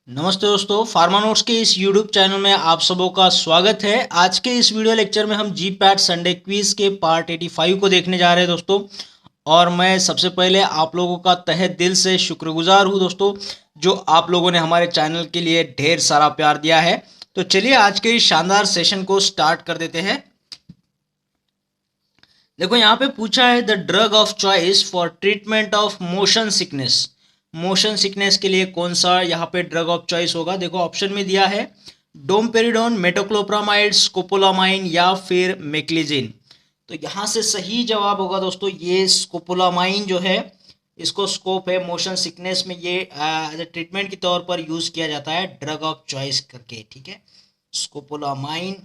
नमस्ते दोस्तों, pharma notes के इस यूट्यूब चैनल में आप सबों का स्वागत है। आज के इस वीडियो लेक्चर में हम जी पैट संडे क्विज के पार्ट 85 को देखने जा रहे हैं दोस्तों। और मैं सबसे पहले आप लोगों का तहे दिल से शुक्रगुजार हूं दोस्तों, जो आप लोगों ने हमारे चैनल के लिए ढेर सारा प्यार दिया है। तो चलिए आज के इस शानदार सेशन को स्टार्ट कर देते हैं। देखो यहाँ पे पूछा है the drug of choice for treatment of motion sickness. Motion sickness के लिए कौन सा यहाँ पे ड्रग ऑफ चॉइस होगा? देखो ऑप्शन में दिया है डोमपेरिडोन, मेटोक्लोप्रामाइड, स्कोपोलामाइन या फिर मेक्लिजिन। तो यहाँ से सही जवाब होगा दोस्तों ये स्कोपोलामाइन जो है, इसको स्कोप है मोशन सिकनेस में, ये एज ए ट्रीटमेंट के तौर पर यूज किया जाता है ड्रग ऑफ चॉइस करके, ठीक है, स्कोपोलामाइन।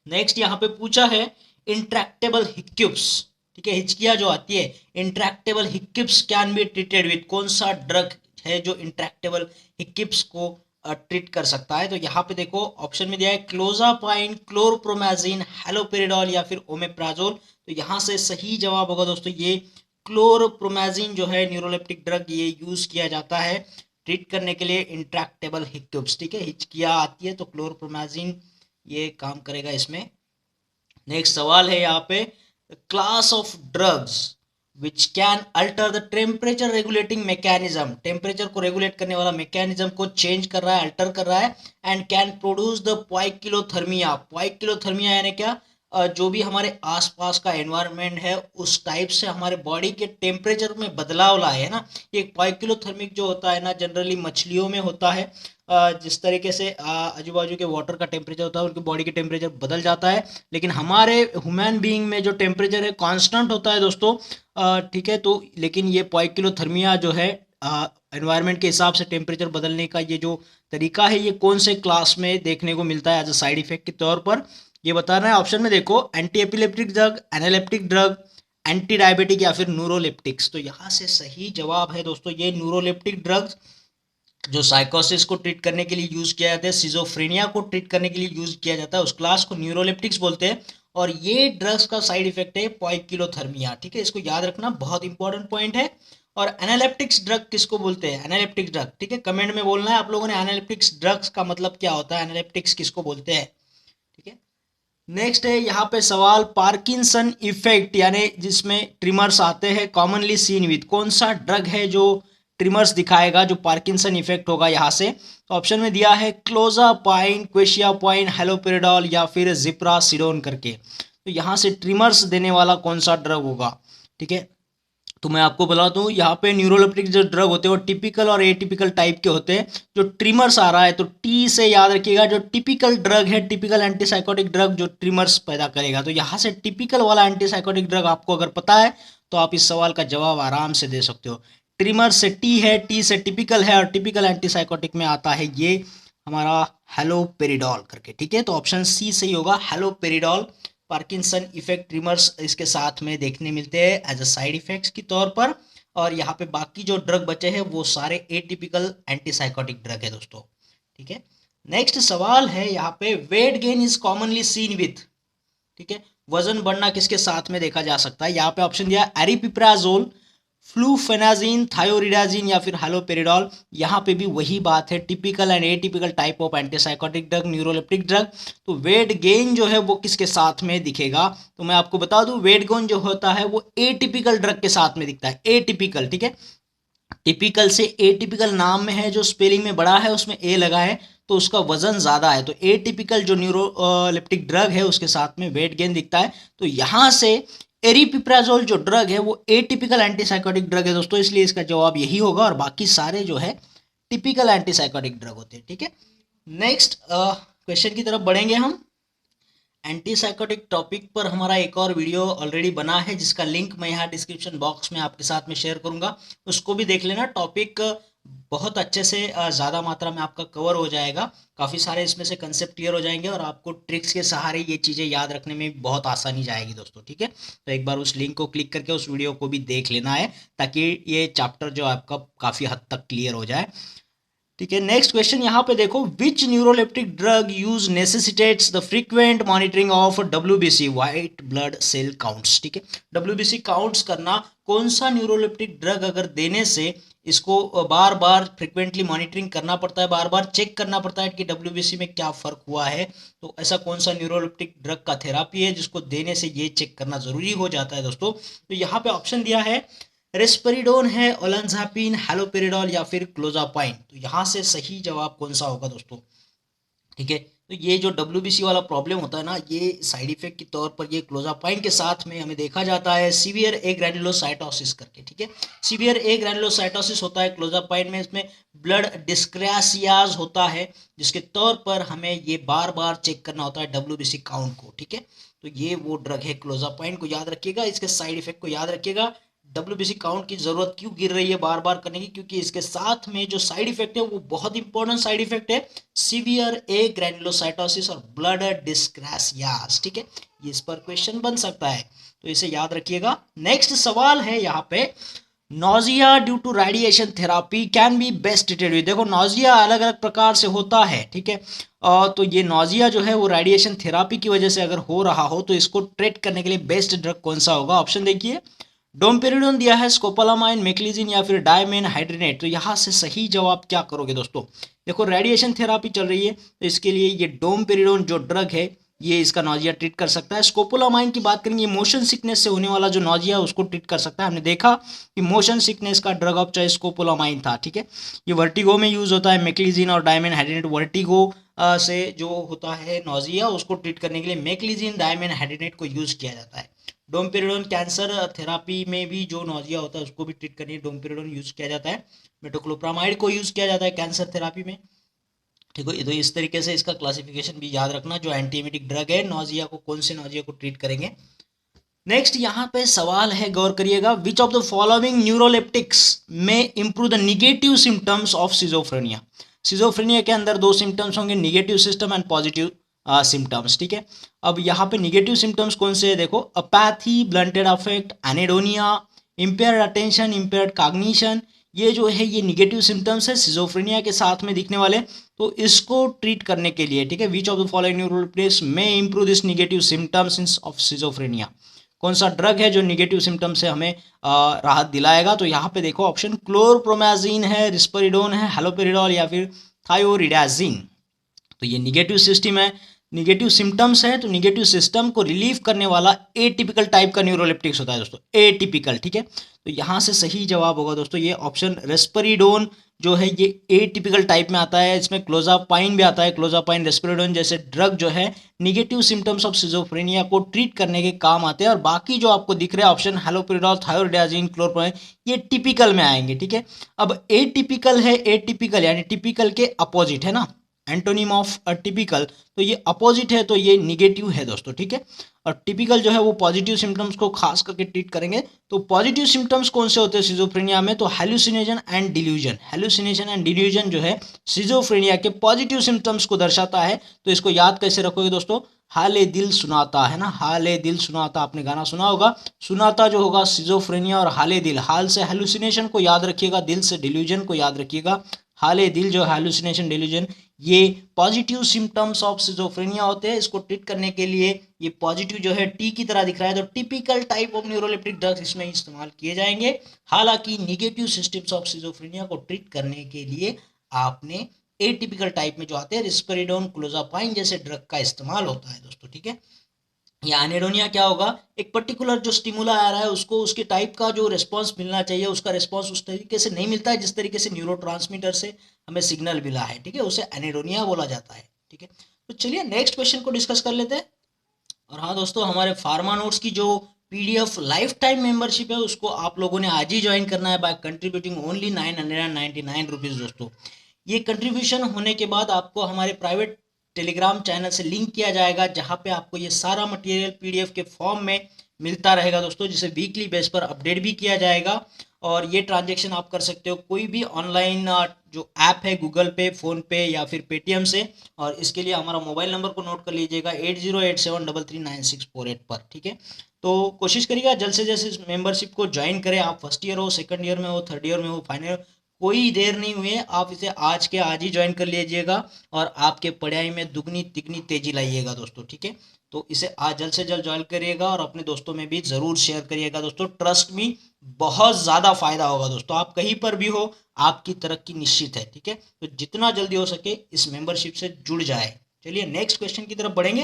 नेक्स्ट यहाँ पे पूछा है इंट्रैक्टेबल हिक्यूप्स, ठीक है, हिचकियाँ जो आती है, intractable hiccups can be treated with, कौन सा ड्रग है जो इंट्रैक्टेबल हिक्यूप्स को ट्रीट कर सकता है? तो यहाँ पे देखो ऑप्शन में दिया है क्लोजापाइन, क्लोरप्रोमाजिन, हैलोपेरिडोल या फिर ओमेप्राजोल। तो यहाँ से सही जवाब होगा दोस्तों ये क्लोरप्रोमाजिन जो है, न्यूरोलेप्टिक ड्रग, ये यूज किया जाता है ट्रीट करने के लिए इंट्रैक्टेबल हिक्यूप्स, ठीक है, हिचकियाँ आती है तो क्लोरप्रोमाजिन ये काम करेगा इसमें। नेक्स्ट सवाल है यहाँ पे class of drugs which can alter the temperature regulating mechanism, temperature को रेगुलेट करने वाला मैकेनिज्म को चेंज कर रहा है, अल्टर कर रहा है, एंड कैन प्रोड्यूस द पाइकिलोथर्मिया। पाइकिलोथर्मिया यानी क्या? जो भी हमारे आसपास का एनवायरनमेंट है उस टाइप से हमारे बॉडी के टेम्परेचर में बदलाव लाए है ना। ये पाइकिलोथर्मिक जो होता है ना, जनरली मछलियों में होता है। जिस तरीके से आजू बाजू के वाटर का टेम्परेचर होता है, उनकी बॉडी के टेम्परेचर बदल जाता है, लेकिन हमारे ह्यूमन बीइंग में जो टेम्परेचर है कांस्टेंट होता है दोस्तों, ठीक है। तो लेकिन ये पाइकिलोथर्मिया जो है, एनवायरनमेंट के हिसाब से टेम्परेचर बदलने का ये जो तरीका है, ये कौन से क्लास में देखने को मिलता है एज अ साइड इफेक्ट के तौर पर, ये बताना है। ऑप्शन में देखो anti epileptic drug, analeptic drug, anti diabetic या फिर न्यूरोलेप्टिक्स। तो यहाँ से सही जवाब है दोस्तों ये न्यूरोलेप्टिक ड्रग्स, जो साइकोसिस को ट्रीट करने के लिए यूज किया जाता है, सिजोफ्रेनिया को ट्रीट करने के लिए यूज किया जाता है, उस क्लास को न्यूरोलेप्टिक्स बोलते हैं। और ये ड्रग्स का साइड इफेक्ट है पाइकिलोथर्मिया, ठीक है, इसको याद रखना, बहुत इंपॉर्टेंट पॉइंट है। और एनालेप्टिक्स ड्रग किसको बोलते हैं? एनालेप्टिक्स ड्रग, ठीक है, कमेंट में बोलना है आप लोगों ने एनालेप्टिक्स ड्रग्स का मतलब क्या होता है, एनालेप्टिक्स किसको बोलते हैं, ठीक है। नेक्स्ट है यहाँ पे सवाल पार्किंसन इफेक्ट, यानी जिसमें ट्रिमर्स आते हैं, कॉमनली सीन विद, कौन सा ड्रग है जो ट्रिमर्स दिखाएगा, जो पार्किंसन इफेक्ट होगा यहाँ से? तो ऑप्शन में दिया है क्लोजापाइन, क्वेशियापाइन, हैलोपेरिडोल या फिर जिप्रासिडोन करके। तो यहाँ से ट्रिमर्स देने वाला कौन सा ड्रग होगा, ठीक है। तो मैं आपको बता दूं यहाँ पे न्यूरोलेप्टिक जो ड्रग होते हैं वो टिपिकल और एटिपिकल टाइप के होते हैं। जो ट्रिमर्स आ रहा है तो टी से याद रखिएगा, जो टिपिकल ड्रग है, टिपिकल एंटीसाइकोटिक ड्रग जो ट्रिमर्स पैदा करेगा। तो यहाँ से टिपिकल वाला एंटीसाइकोटिक ड्रग आपको अगर पता है तो आप इस सवाल का जवाब आराम से दे सकते हो। ट्रिमर से टी है, टी से टिपिकल है, और टिपिकल एंटीसाइकोटिक में आता है ये हमारा हैलोपेरिडोल करके, ठीक है। तो ऑप्शन सी सही होगा, हैलोपेरिडोल। पार्किंसन इफेक्ट ट्रिमर्स इसके साथ में देखने मिलते हैं एज अ साइड इफेक्ट्स की तौर पर। और यहाँ पे बाकी जो ड्रग बचे हैं वो सारे एटिपिकल एंटीसाइकोटिक ड्रग है दोस्तों, ठीक है। नेक्स्ट सवाल है यहाँ पे weight gain is commonly seen with, ठीक है, वजन बढ़ना किसके साथ में देखा जा सकता है? यहाँ पे ऑप्शन दिया एरिपिप्राजोल, फ्लूफेनाजिन, थायोरिडाजिन या फिर हैलोपेरिडोल। यहाँ पे भी वही बात है, typical and atypical type of antipsychotic drug, neuroleptic drug. तो वेट गेन जो है वो किसके साथ में दिखेगा? तो मैं आपको बता दूं वेट गेन जो होता है वो एटिपिकल ड्रग के साथ में दिखता है, एटिपिकल, ठीक है। टिपिकल से एटिपिकल नाम में है, जो स्पेलिंग में बड़ा है उसमें ए लगा है तो उसका वजन ज़्यादा है। तो एटिपिकल जो न्यूरोलेप्टिक ड्रग है उसके साथ में वेट गेन दिखता है। तो यहाँ से एरिपिप्राजोल जो ड्रग है वो एटिपिकल एंटीसाइकोटिक ड्रग है दोस्तों, इसलिए इसका जवाब यही होगा। और बाकी सारे जो है टिपिकल एंटीसाइकोटिक ड्रग होते हैं, ठीक है। नेक्स्ट क्वेश्चन की तरफ बढ़ेंगे हम। एंटीसाइकोटिक टॉपिक पर हमारा एक और वीडियो ऑलरेडी बना है जिसका लिंक मैं यहाँ डिस्क्रिप्शन बॉक्स में आपके साथ में शेयर करूँगा, उसको भी देख लेना। टॉपिक बहुत अच्छे से ज़्यादा मात्रा में आपका कवर हो जाएगा, काफ़ी सारे इसमें से कंसेप्ट क्लियर हो जाएंगे और आपको ट्रिक्स के सहारे ये चीज़ें याद रखने में बहुत आसानी जाएगी दोस्तों, ठीक है। तो एक बार उस लिंक को क्लिक करके उस वीडियो को भी देख लेना है ताकि ये चैप्टर जो आपका काफ़ी हद तक क्लियर हो जाए, ठीक है। नेक्स्ट क्वेश्चन यहाँ पे देखो which neuroleptic drug use necessitates the frequent monitoring of WBC, white blood cell counts, ठीक है। WBC काउंट्स करना, कौन सा न्यूरोलेप्टिक ड्रग अगर देने से इसको बार बार फ्रिक्वेंटली मॉनिटरिंग करना पड़ता है, बार बार चेक करना पड़ता है कि डब्ल्यूबीसी में क्या फ़र्क हुआ है। तो ऐसा कौन सा न्यूरोलिप्टिक ड्रग का थेरापी है जिसको देने से ये चेक करना ज़रूरी हो जाता है दोस्तों। तो यहाँ पे ऑप्शन दिया है रेस्पेरिडोन है, ओलेंजापिन, हैलोपेरिडोल या फिर क्लोजापाइन। तो यहाँ से सही जवाब कौन सा होगा दोस्तों? ठीक है, तो ये जो डब्ल्यूबीसी वाला प्रॉब्लम होता है ना, ये साइड इफेक्ट के तौर पर ये क्लोजापाइन के साथ में हमें देखा जाता है सीवियर ए ग्रैनुलोसाइटोसिस करके। ठीक है, सीवियर ए ग्रैनुलोसाइटोसिस होता है क्लोजापाइन में, इसमें ब्लड डिस्क्रेसियाज होता है जिसके तौर पर हमें ये बार बार चेक करना होता है डब्ल्यूबीसी काउंट को। ठीक है, तो ये वो ड्रग है क्लोजापाइन, को याद रखिएगा, इसके साइड इफेक्ट को याद रखिएगा। डब्ल्यूबीसी काउंट की जरूरत क्यों गिर रही है बार बार करने की? क्योंकि इसके साथ में जो साइड इफेक्ट है वो बहुत इंपॉर्टेंट साइड इफेक्ट है, सीवियर ए ग्रैनुलोसाइटोसिस और ब्लड डिस्क्रेसियास। ठीक है, ये इस पर क्वेश्चन बन सकता है, तो इसे याद रखिएगा। नेक्स्ट सवाल है यहाँ पे, nausea due to radiation therapy can be best treated with. देखो नॉजिया अलग अलग प्रकार से होता है। ठीक है, तो ये नॉजिया जो है वो रेडिएशन थेरापी की वजह से अगर हो रहा हो तो इसको ट्रीट करने के लिए बेस्ट ड्रग कौन सा होगा? ऑप्शन देखिए, डोमपेरिडोन दिया है, स्कोपोलामाइन, मेक्लिजिन या फिर डायमेन हाइड्रेनेट। तो यहाँ से सही जवाब क्या करोगे दोस्तों? देखो रेडिएशन थेरापी चल रही है तो इसके लिए ये डोमपेरिडोन जो ड्रग है ये इसका नॉजिया ट्रीट कर सकता है। स्कोपोलामाइन की बात करेंगे, मोशन सिकनेस से होने वाला जो नॉजिया है उसको ट्रीट कर सकता है। हमने देखा कि मोशन सिकनेस का ड्रग ऑफ चॉइस स्कोपोलामाइन था। ठीक है, ये वर्टिगो में यूज होता है। मेक्लिजिन और डायमेन हाइड्रेनेट वर्टिगो से जो होता है नॉजिया उसको ट्रीट करने के लिए मेक्लिजिन डायमेन हाइड्रेनेट को यूज किया जाता है। डोमपेरिडोन कैंसर थेरापी में भी जो नॉजिया होता है उसको भी ट्रीट करने डोमपेरिडोन यूज किया जाता है। मेटोक्लोप्रामाइड को यूज किया जाता है कैंसर थेरापी में। ठीक है, तो इस तरीके से इसका क्लासिफिकेशन भी याद रखना, जो एंटीएमेटिक ड्रग है नॉजिया को, कौन से नॉजिया को ट्रीट करेंगे। नेक्स्ट यहाँ पे सवाल है, गौर करिएगा, which of the following neuroleptics में improve the negative symptoms of schizophrenia. Schizophrenia के अंदर दो सिम्टम्स होंगे, negative system and positive symptoms. ठीक है, अब यहाँ पे निगेटिव सिम्टम्स कौन से है? देखो, apathy, blunted affect, anhedonia, impaired attention, impaired cognition, ये जो है ये निगेटिव सिम्टम्स है सिजोफ्रेनिया के साथ में दिखने वाले। तो इसको ट्रीट करने के लिए, ठीक है, which of the following neuroleptics में improve this negative symptoms of schizophrenia, कौन सा ड्रग है जो निगेटिव सिम्टम्स से हमें राहत दिलाएगा? तो यहाँ पे देखो ऑप्शन क्लोरप्रोमाजिन है, रिस्पेरिडोन है, हैलोपेरिडोल या फिर थायोरिडाजिन। तो ये निगेटिव सिस्टम है, निगेटिव सिम्टम्स है, तो निगेटिव सिस्टम को रिलीव करने वाला एटिपिकल टाइप का न्यूरोलेप्टिक्स होता है दोस्तों, एटिपिकल। ठीक है, तो यहाँ से सही जवाब होगा दोस्तों ये ऑप्शन रेस्पेरिडोन जो है ये एटिपिकल टाइप में आता है। इसमें क्लोजापाइन भी आता है, क्लोजापाइन, रेस्पेरिडोन जैसे ड्रग जो है निगेटिव सिम्टम्स ऑफ सिजोफ्रेनिया को ट्रीट करने के काम आते हैं। और बाकी जो आपको दिख रहे हैं ऑप्शन हैलोपेरिडोल, थायोरिडाजिन, क्लोरप्रोमाइन, ये टिपिकल में आएंगे। ठीक है, अब एटिपिकल है, एटिपिकल यानी टिपिकल के अपोजिट है ना, एंटोनिम ऑफ टिपिकल, तो ये अपोजिट है, तो ये निगेटिव है दोस्तों। ठीक है, और टिपिकल जो है वो पॉजिटिव सिम्टम्स को खास करके ट्रीट करेंगे। तो पॉजिटिव सिम्टम्स कौन से होते हैं सिजोफ्रेनिया में? तो hallucination and delusion, hallucination and delusion जो है सिजोफ्रेनिया के पॉजिटिव सिम्टम्स को दर्शाता है। तो इसको याद कैसे रखोगे दोस्तों? हाले दिल सुनाता है ना, हाले दिल सुनाता, आपने गाना सुना होगा। सुनाता जो होगा सिजोफ्रेनिया और हाले दिल, हाल से हेलुसिनेशन को याद रखिएगा, दिल से डिल्यूजन को याद रखिएगा। हाले दिल जो हेलुसिनेशन, डिल्यूजन, ये पॉजिटिव सिम्टम्स ऑफ सिजोफ्रेनिया होते हैं। इसको ट्रीट करने के लिए ये पॉजिटिव जो है टी की तरह दिख रहा है, तो typical type of neuroleptic drugs इसमें इस्तेमाल किए जाएंगे। हालांकि निगेटिव सिस्टम्स ऑफ सिजोफ्रेनिया को ट्रीट करने के लिए आपने एटिपिकल टाइप में जो आते हैं रिस्पेरिडोन, क्लोजापाइन जैसे ड्रग का इस्तेमाल होता है दोस्तों। ठीक है, या एनेडोनिया क्या होगा? एक पर्टिकुलर जो स्टिमुला आ रहा है उसको उसके टाइप का जो रिस्पांस मिलना चाहिए, उसका रिस्पांस उस तरीके से नहीं मिलता है जिस तरीके से न्यूरोट्रांसमीटर से हमें सिग्नल मिला है। ठीक है, उसे एनेडोनिया बोला जाता है। ठीक है, तो चलिए नेक्स्ट क्वेश्चन को डिस्कस कर लेते हैं। और हाँ दोस्तों, हमारे फार्मा नोट्स की जो पीडीएफ लाइफ टाइम मेंबरशिप है उसको आप लोगों ने आज ही ज्वाइन करना है बाय कंट्रीब्यूटिंग ओनली 999 रुपीज़ दोस्तों। ये कंट्रीब्यूशन होने के बाद आपको हमारे प्राइवेट टेलीग्राम चैनल से लिंक किया जाएगा, जहाँ पे आपको ये सारा मटेरियल पीडीएफ के फॉर्म में मिलता रहेगा दोस्तों, जिसे वीकली बेस पर अपडेट भी किया जाएगा। और ये ट्रांजेक्शन आप कर सकते हो कोई भी ऑनलाइन जो ऐप है, गूगल पे, फ़ोन पे या फिर पेटीएम से। और इसके लिए हमारा मोबाइल नंबर को नोट कर लीजिएगा 8087339648 पर। ठीक है, तो कोशिश करिएगा जल्द से जल्द इस मेंबरशिप को ज्वाइन करें। आप फर्स्ट ईयर हो, सेकंड ईयर में हो, थर्ड ईयर में हो, फाइनल कोई देर नहीं हुई है, आप इसे आज के आज ही ज्वाइन कर लीजिएगा और आपके पढ़ाई में दुगनी तिगनी तेजी लाइएगा दोस्तों, ठीक है। तो इसे आज जल्द से जल्द ज्वाइन करिएगा और अपने दोस्तों में भी ज़रूर शेयर करिएगा दोस्तों। ट्रस्ट मी, बहुत ज़्यादा फायदा होगा दोस्तों। आप कहीं पर भी हो, आपकी तरक्की निश्चित है, ठीक है। तो जितना जल्दी हो सके इस मेंबरशिप से जुड़ जाए। चलिए नेक्स्ट क्वेश्चन की तरफ बढ़ेंगे।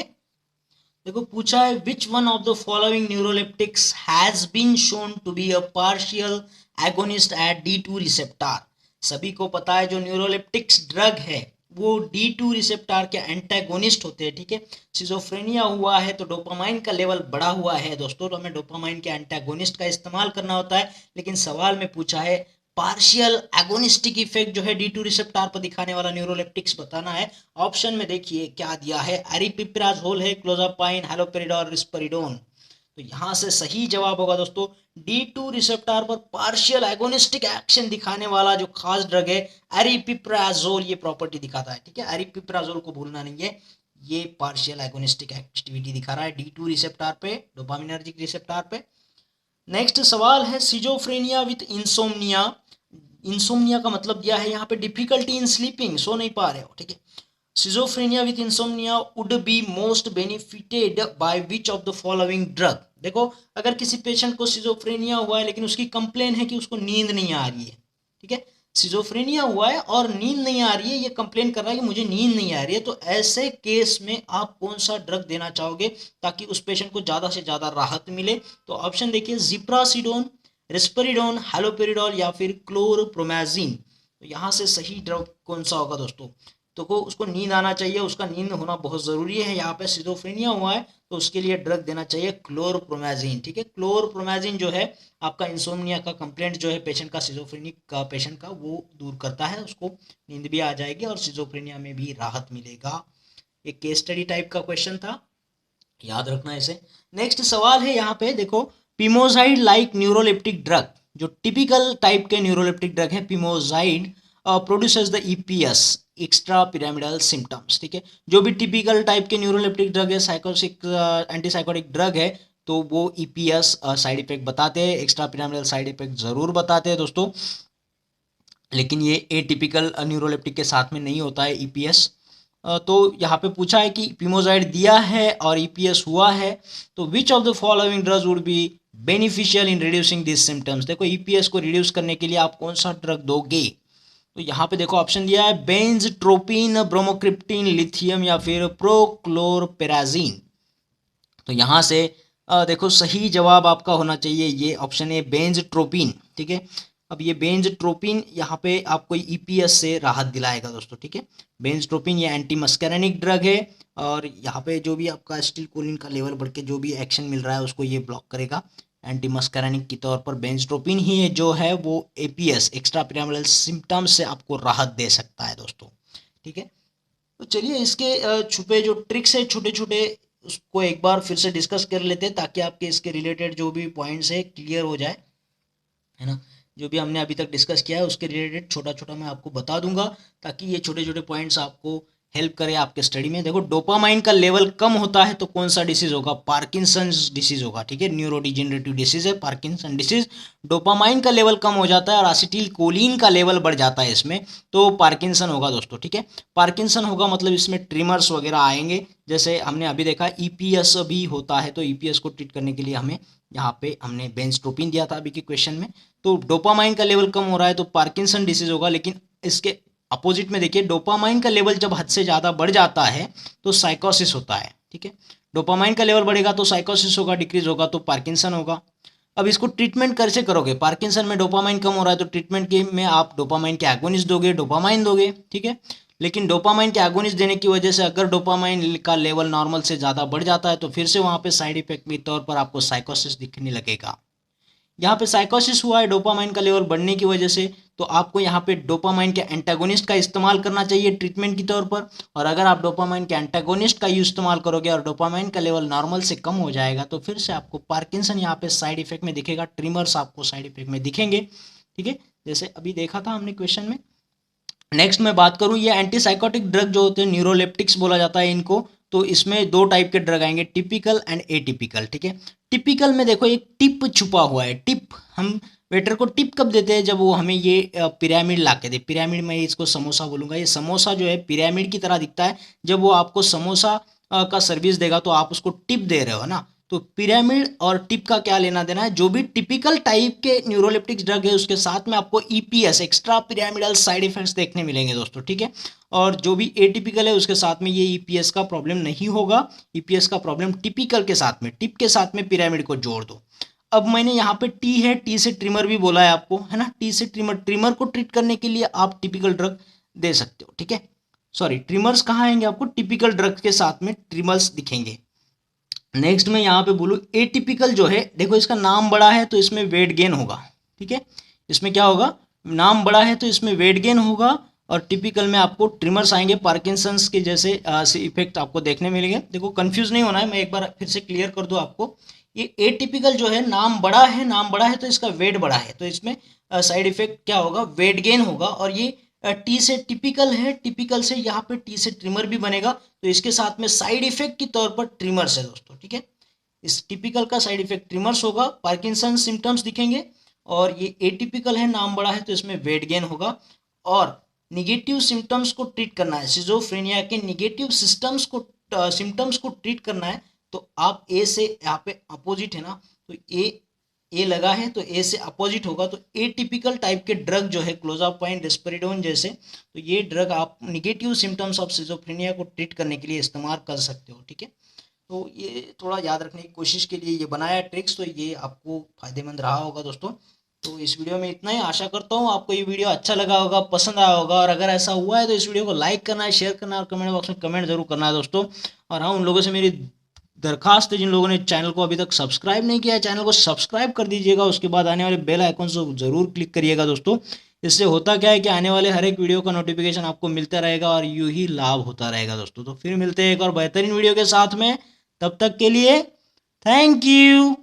देखो पूछा है, which one of the following neuroleptics has been shown to be a partial agonist at D2 receptor. सभी को पता है जो न्यूरोलेप्टिक्स ड्रग है वो D2 रिसेप्टर के एंटागोनिस्ट होते हैं, ठीक है। सिजोफ्रेनिया हुआ है तो डोपामाइन का लेवल बढ़ा हुआ है दोस्तों, तो हमें डोपामाइन के एंटागोनिस्ट का इस्तेमाल करना होता है। लेकिन सवाल में पूछा है पार्शियल एगोनिस्टिक इफेक्ट जो है D2 रिसेप्टर पर दिखाने वाला न्यूरोलेप्टिक्स बताना है। ऑप्शन में देखिए क्या दिया है, एरिपिप्राजोल है, क्लोजापाइन, हैलोपेरिडोल, रिस्पेरिडोन। तो यहाँ से सही जवाब होगा दोस्तों D2 रिसेप्टर पर पार्शियल एगोनिस्टिक एक्शन दिखाने वाला जो खास ड्रग है एरिपिप्राजोल, ये प्रॉपर्टी दिखाता है, ठीक है। एरिपिप्राजोल को भूलना नहीं है, ये पार्शियल एगोनिस्टिक एक्टिविटी दिखा रहा है D2 रिसेप्टर पे, डोपामिनर्जिक रिसेप्टर पे। नेक्स्ट सवाल है, सिजोफ्रेनिया विथ इंसोम्निया। इंसोम्निया का मतलब दिया है यहाँ पे डिफिकल्टी इन स्लीपिंग, सो नहीं पा रहे हो, ठीक है। Schizophrenia with insomnia would be most benefited by which of the following drug. देखो अगर किसी पेशेंट को सिजोफ्रेनिया हुआ है लेकिन उसकी कंप्लेन है कि उसको नींद नहीं आ रही है, ठीक है। सिजोफ्रेनिया हुआ है और नींद नहीं आ रही है, ये कंप्लेन कर रहा है कि मुझे नींद नहीं आ रही है, तो ऐसे केस में आप कौन सा ड्रग देना चाहोगे ताकि उस पेशेंट को ज़्यादा से ज़्यादा राहत मिले। तो ऑप्शन देखिए, जिप्रासिडोन, रिस्पेरिडोन, हैलोपेरिडोल या फिर क्लोरप्रोमाजिन। तो यहाँ से सही ड्रग कौन सा होगा दोस्तों। तो को उसको नींद आना चाहिए, उसका नींद होना बहुत ज़रूरी है। यहाँ पे सिजोफ्रेनिया हुआ है तो उसके लिए ड्रग देना चाहिए क्लोरप्रोमाजिन, ठीक है। क्लोरप्रोमाजिन जो है आपका इंसोम्निया का कंप्लेंट जो है पेशेंट का, सिजोफ्रेनिक का पेशेंट का, वो दूर करता है, उसको नींद भी आ जाएगी और सिजोफ्रेनिया में भी राहत मिलेगा। एक केस स्टडी टाइप का क्वेश्चन था, याद रखना इसे। नेक्स्ट सवाल है यहाँ पे देखो, पिमोजाइड लाइक न्यूरोलेप्टिक ड्रग, जो टिपिकल टाइप के न्यूरोलेप्टिक ड्रग है pimozide, produces the EPS, extra pyramidal symptoms, ठीक है। जो भी टिपिकल टाइप के न्यूरोलेप्टिक ड्रग है, साइकोसिक एंटीसाइकोटिक ड्रग है, तो वो EPS साइड इफेक्ट बताते हैं, एक्स्ट्रा पिरामिडल साइड इफेक्ट जरूर बताते हैं दोस्तों। लेकिन ये एटिपिकल न्यूरोलेप्टिक के साथ में नहीं होता है EPS। तो यहाँ पे पूछा है कि पिमोजाइड दिया है और EPS हुआ है, तो विच of the following drugs would be beneficial in reducing this symptoms. देखो EPS को रिड्यूस करने के लिए आप कौन सा ड्रग दोगे। तो यहाँ पे देखो ऑप्शन दिया है बेंजट्रोपिन, ब्रोमोक्रिप्टिन, लिथियम या फिर प्रोक्लोरपेराजिन। तो यहाँ से देखो सही जवाब आपका होना चाहिए ये ऑप्शन है बेंजट्रोपिन, ठीक है। अब ये बेंजट्रोपिन यहाँ पे आपको EPS से राहत दिलाएगा दोस्तों, ठीक है। बेंजट्रोपिन ये एंटी मस्कैरेनिक ड्रग है और यहाँ पे जो भी आपका एसिटिलकोलिन का लेवल बढ़ के जो भी एक्शन मिल रहा है उसको ये ब्लॉक करेगा। एंटी मस्कैरेनिक के तौर पर बेंजट्रोपिन ही है जो है वो APS, एक्स्ट्रा पिरामिडल सिम्टम्स से आपको राहत दे सकता है दोस्तों, ठीक है। तो चलिए इसके छुपे जो ट्रिक्स है छोटे छोटे, उसको एक बार फिर से डिस्कस कर लेते हैं ताकि आपके इसके रिलेटेड जो भी पॉइंट्स है क्लियर हो जाए, है ना। जो भी हमने अभी तक डिस्कस किया है उसके रिलेटेड छोटा छोटा मैं आपको बता दूंगा ताकि ये छोटे छोटे पॉइंट्स आपको हेल्प करे आपके स्टडी में। देखो डोपामाइन का लेवल कम होता है तो कौन सा डिसीज होगा, पार्किंसंस डिसीज होगा, ठीक है। न्यूरोडिजेनरेटिव डिसीज है पार्किंसन डिसीज। डोपामाइन का लेवल कम हो जाता है और एसिटिलकोलिन का लेवल बढ़ जाता है इसमें, तो पार्किंसन होगा दोस्तों, ठीक है। पार्किंसन होगा मतलब इसमें ट्रिमर्स वगैरह आएंगे, जैसे हमने अभी देखा EPS भी होता है, तो EPS को ट्रीट करने के लिए हमें यहाँ पे हमने बेंजट्रोपिन दिया था अभी के क्वेश्चन में। तो डोपामाइन का लेवल कम हो रहा है तो पार्किंसन डिसीज होगा। लेकिन इसके अपोजिट में देखिए डोपामाइन का लेवल जब हद से ज़्यादा बढ़ जाता है तो साइकोसिस होता है, ठीक है। डोपामाइन का लेवल बढ़ेगा तो साइकोसिस होगा, डिक्रीज होगा तो पार्किंसन होगा। अब इसको ट्रीटमेंट कैसे करोगे, पार्किंसन में डोपामाइन कम हो रहा है तो ट्रीटमेंट के में आप डोपामाइन के एगोनिस्ट दोगे, डोपामाइन दोगे, ठीक है। लेकिन डोपामाइन के एगोनिस्ट देने की वजह से अगर डोपामाइन का लेवल नॉर्मल से ज़्यादा बढ़ जाता है तो फिर से वहाँ पे साइड इफेक्ट के तौर पर आपको साइकोसिस दिखने लगेगा। यहाँ पे साइकोसिस हुआ है डोपामाइन का लेवल बढ़ने की वजह से, तो आपको यहाँ पे डोपामाइन के एंटागोनिस्ट का इस्तेमाल करना चाहिए ट्रीटमेंट की तौर पर। और अगर आप डोपामाइन के एंटागोनिस्ट का यूज इस्तेमाल करोगे और डोपामाइन का लेवल नॉर्मल से कम हो जाएगा तो फिर से आपको पार्किंसन यहाँ पे साइड इफेक्ट में दिखेगा, ट्रिमर्स आपको साइड इफेक्ट में दिखेंगे, ठीक है, जैसे अभी देखा था हमने क्वेश्चन में। नेक्स्ट मैं बात करूँ, ये एंटीसाइकोटिक ड्रग जो होते हैं न्यूरोलेप्टिक्स बोला जाता है इनको, तो इसमें दो टाइप के ड्रग आएंगे, टिपिकल एंड एटिपिकल, ठीक है। टिपिकल में देखो एक टिप छुपा हुआ है, टिप हम वेटर को टिप कब देते हैं, जब वो हमें ये पिरामिड ला के दे। पिरामिड में इसको समोसा बोलूँगा, ये समोसा जो है पिरामिड की तरह दिखता है। जब वो आपको समोसा का सर्विस देगा तो आप उसको टिप दे रहे हो ना। तो पिरामिड और टिप का क्या लेना देना है, जो भी टिपिकल टाइप के न्यूरोलेप्टिक ड्रग है उसके साथ में आपको EPS extra pyramidal side effects देखने मिलेंगे दोस्तों, ठीक है। और जो भी एटिपिकल है उसके साथ में ये ईपीएस का प्रॉब्लम नहीं होगा। ईपीएस का प्रॉब्लम टिपिकल के साथ में, टिप के साथ में पिरामिड को जोड़ दो। अब मैंने यहाँ पे टी है, टी से ट्रिमर भी बोला है आपको, है ना। टी से ट्रिमर, ट्रिमर को ट्रीट करने के लिए आप टिपिकल ड्रग दे सकते हो, ठीक है। सॉरी, ट्रिमर्स कहाँ आएंगे आपको, टिपिकल ड्रग के साथ में ट्रिमर्स दिखेंगे। नेक्स्ट में यहाँ पे बोलूँ एटिपिकल जो है, देखो इसका नाम बड़ा है तो इसमें वेट गेन होगा, ठीक है। इसमें क्या होगा, नाम बड़ा है तो इसमें वेट गेन होगा। और टिपिकल में आपको ट्रिमर्स आएंगे, पार्किंसंस के जैसे इफेक्ट आपको देखने मिलेंगे। देखो कंफ्यूज नहीं होना है, मैं एक बार फिर से क्लियर कर दूँ आपको। ये एटिपिकल जो है, नाम बड़ा है, नाम बड़ा है तो इसका वेट बड़ा है, तो इसमें साइड इफेक्ट क्या होगा, वेट गेन होगा। और ये टी से टिपिकल है, टिपिकल से यहाँ पे टी से ट्रिमर भी बनेगा, तो इसके साथ में साइड इफेक्ट के तौर पर ट्रिमर्स है दोस्तों, ठीक है। इस टिपिकल का साइड इफेक्ट ट्रिमर्स होगा, पार्किंसन सिम्टम्स दिखेंगे। और ये एटिपिकल है, नाम बड़ा है तो इसमें वेट गेन होगा। और निगेटिव सिम्टम्स को ट्रीट करना है, सिजोफ्रेनिया के निगेटिव सिम्टम्स को ट्रीट करना है, तो आप ए से, यहाँ पे अपोजिट है ना, तो ए लगा है तो ए से अपोजिट होगा। तो ए टिपिकल टाइप के ड्रग जो है क्लोजापाइन, रिस्पेरिडोन जैसे, तो ये ड्रग आप निगेटिव सिम्टम्स ऑफ सिजोफ्रेनिया को ट्रीट करने के लिए इस्तेमाल कर सकते हो, ठीक है। तो ये थोड़ा याद रखने की कोशिश के लिए ये बनाया ट्रिक्स, तो ये आपको फायदेमंद रहा होगा दोस्तों। तो इस वीडियो में इतना ही, आशा करता हूँ आपको ये वीडियो अच्छा लगा होगा, पसंद आया होगा। और अगर ऐसा हुआ है तो इस वीडियो को लाइक करना है, शेयर करना है और कमेंट बॉक्स में कमेंट जरूर करना है दोस्तों। और हाँ, उन लोगों से मेरी दरखास्त है जिन लोगों ने चैनल को अभी तक सब्सक्राइब नहीं किया है, चैनल को सब्सक्राइब कर दीजिएगा। उसके बाद आने वाले बेल आइकन को जरूर क्लिक करिएगा दोस्तों। इससे होता क्या है कि आने वाले हर एक वीडियो का नोटिफिकेशन आपको मिलता रहेगा और यूं ही लाभ होता रहेगा दोस्तों। तो फिर मिलते हैं एक और बेहतरीन वीडियो के साथ में, तब तक के लिए थैंक यू।